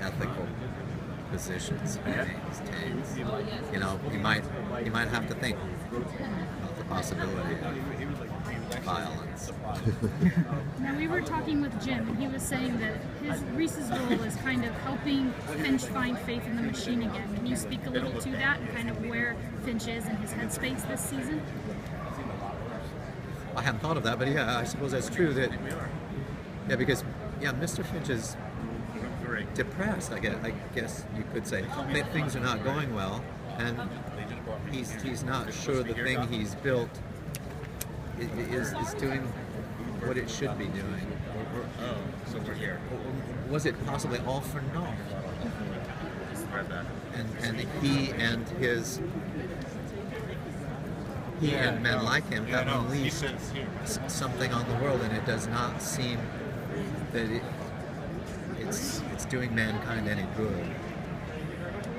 ethical positions he takes. You know, he might have to think about the possibility of violence. Now, we were talking with Jim, and he was saying that Reese's role is kind of helping Finch find faith in the machine again. Can you speak a little to that and kind of where Finch is in his headspace this season? I hadn't thought of that, but yeah, I suppose that's true. Because Mr. Finch is depressed. I guess you could say things are not going well, and he's not sure the thing he's built is doing what it should be doing. So we're here. Or was it possibly all for naught? And he and men like him have unleashed something on the world, and it does not seem that it's doing mankind any good.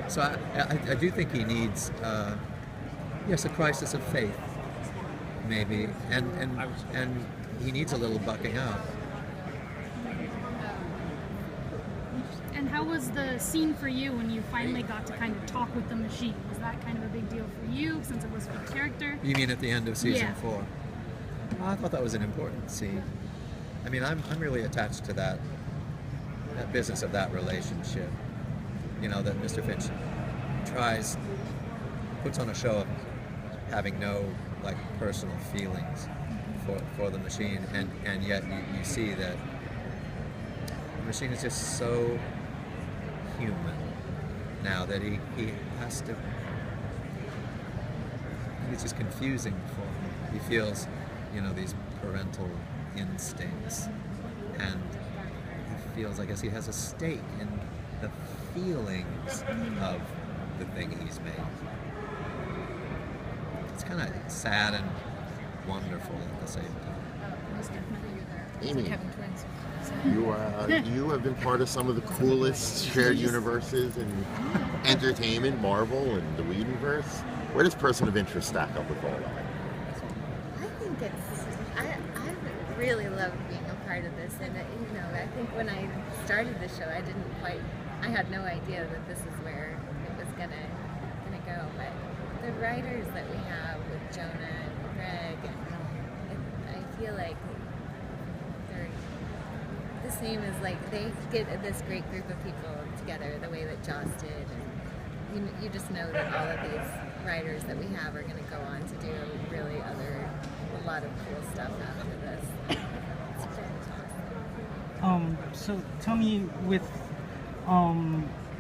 So I do think he needs a crisis of faith, maybe, and he needs a little bucking up. And how was the scene for you when you finally got to kind of talk with the machine? Was that kind of a big deal for you since it was for character? You mean at the end of season 4? I thought that was an important scene. I mean, I'm really attached to that business of that relationship. You know, that Mr. Finch puts on a show of having no personal feelings for the machine, and yet you see that the machine is just so human now that he has to. It's just confusing for him. He feels, these parental instincts, and he feels, I guess, he has a stake in the feelings of the thing he's made. It's kind of sad and wonderful at the same time. Amy, you have been part of some of the coolest shared universes in entertainment, Marvel and the Whedonverse. Where does Person of Interest stack up with all that? I think I really love being a part of this, and I think when I started the show, I had no idea that this is where it was gonna go. But the writers that we have with Jonah and Greg, I feel like they're the same as they get this great group of people together the way that Joss did, and you just know that all of these writers that we have are going to go on to do a lot of cool stuff after this. It's fantastic. So tell me, with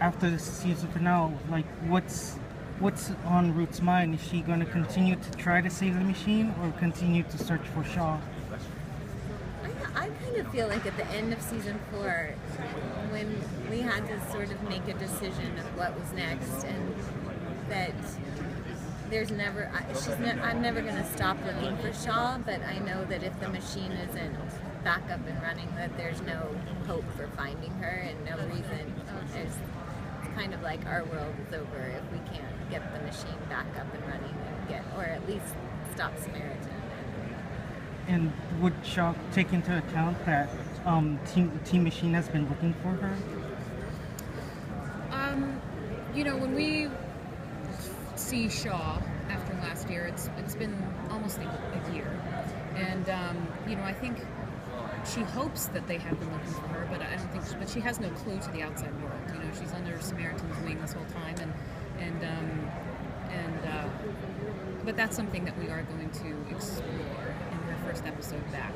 after the season finale, what's on Ruth's mind? Is she going to continue to try to save the machine, or continue to search for Shaw? I kind of feel like at the end of season 4, when we had to sort of make a decision of what was next, and that I'm never going to stop looking for Shaw, but I know that if the machine isn't back up and running, that there's no hope for finding her, and no reason. It's kind of like our world is over if we can't get the machine back up and running or at least stop Samaritan. And would Shaw take into account that Team Machine has been looking for her? When we see Shaw after last year, it's been almost a year, and I think she hopes that they have been looking for her, but I don't think. But she has no clue to the outside world. She's under Samaritan's wing this whole time, but that's something that we are going to explore in her first episode back.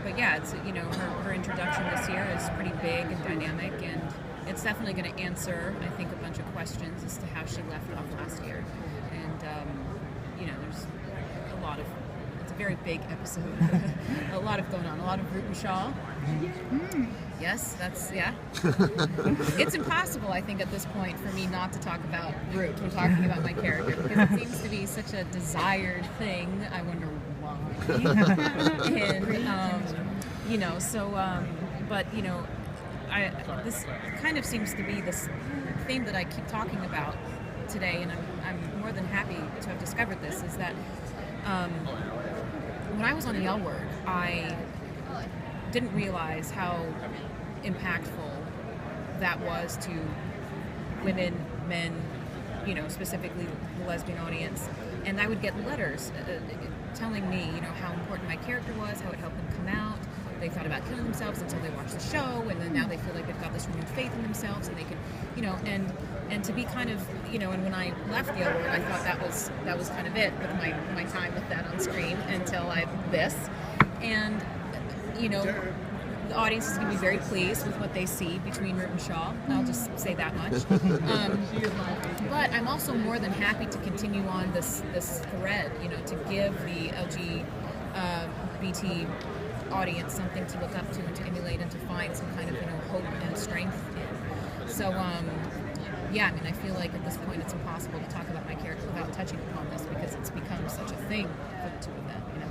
But yeah, it's her introduction this year is pretty big and dynamic, and it's definitely going to answer, I think, a bunch of questions as to how she left off last year. And there's a lot of. It's a very big episode. A lot of going on. A lot of Root and Shaw. Yes, yeah. It's impossible, I think, at this point for me not to talk about Root. We're talking about my character because it seems to be such a desired thing. I wonder why. And this kind of seems to be this theme that I keep talking about today, and I'm more than happy to have discovered this. Is that when I was on L Word, I didn't realize how impactful that was to women, men, you know, specifically the lesbian audience. And I would get letters telling me, you know, how important my character was, how it helped them come out. They thought about killing themselves until they watched the show, and then now they feel like they've got this renewed faith in themselves, and they can, you know, and to be kind of, you know, and when I left the other world, I thought that was kind of it with my time with that on screen until this, and you know, the audience is going to be very pleased with what they see between Root and Shaw. I'll just say that much. But I'm also more than happy to continue on this thread, you know, to give the LGBT audience something to look up to and to emulate and to find some kind of, you know, hope and strength in. So, yeah, I mean, I feel like at this point it's impossible to talk about my character without touching upon this because it's become such a thing for the two of them, you know.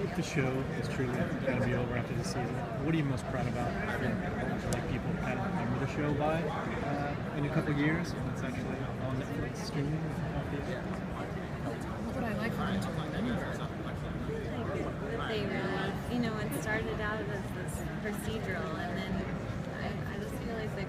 If the show is truly going to be over after this season, what are you most proud about? Like people kind of remember the show by in a couple years when it's actually on Netflix streaming? What would I like for them to remember? That they really, you know, it started out as this procedural, and then I just feel like the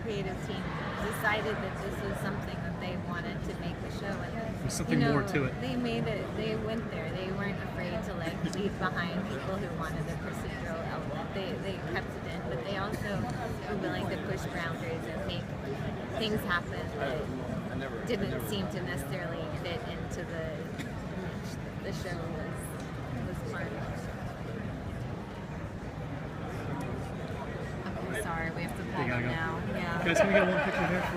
creative team decided that this was something that they wanted to make the show. And there's something you know, more to it. They made it. They went there. They weren't afraid to like leave behind people who wanted the procedural element. They kept it in, but they also were willing to push boundaries and make things happen that didn't seem to necessarily fit into the show was part of. Okay, sorry, we have to pull You gotta them go. now. Yeah. Guys, can we get one picture here?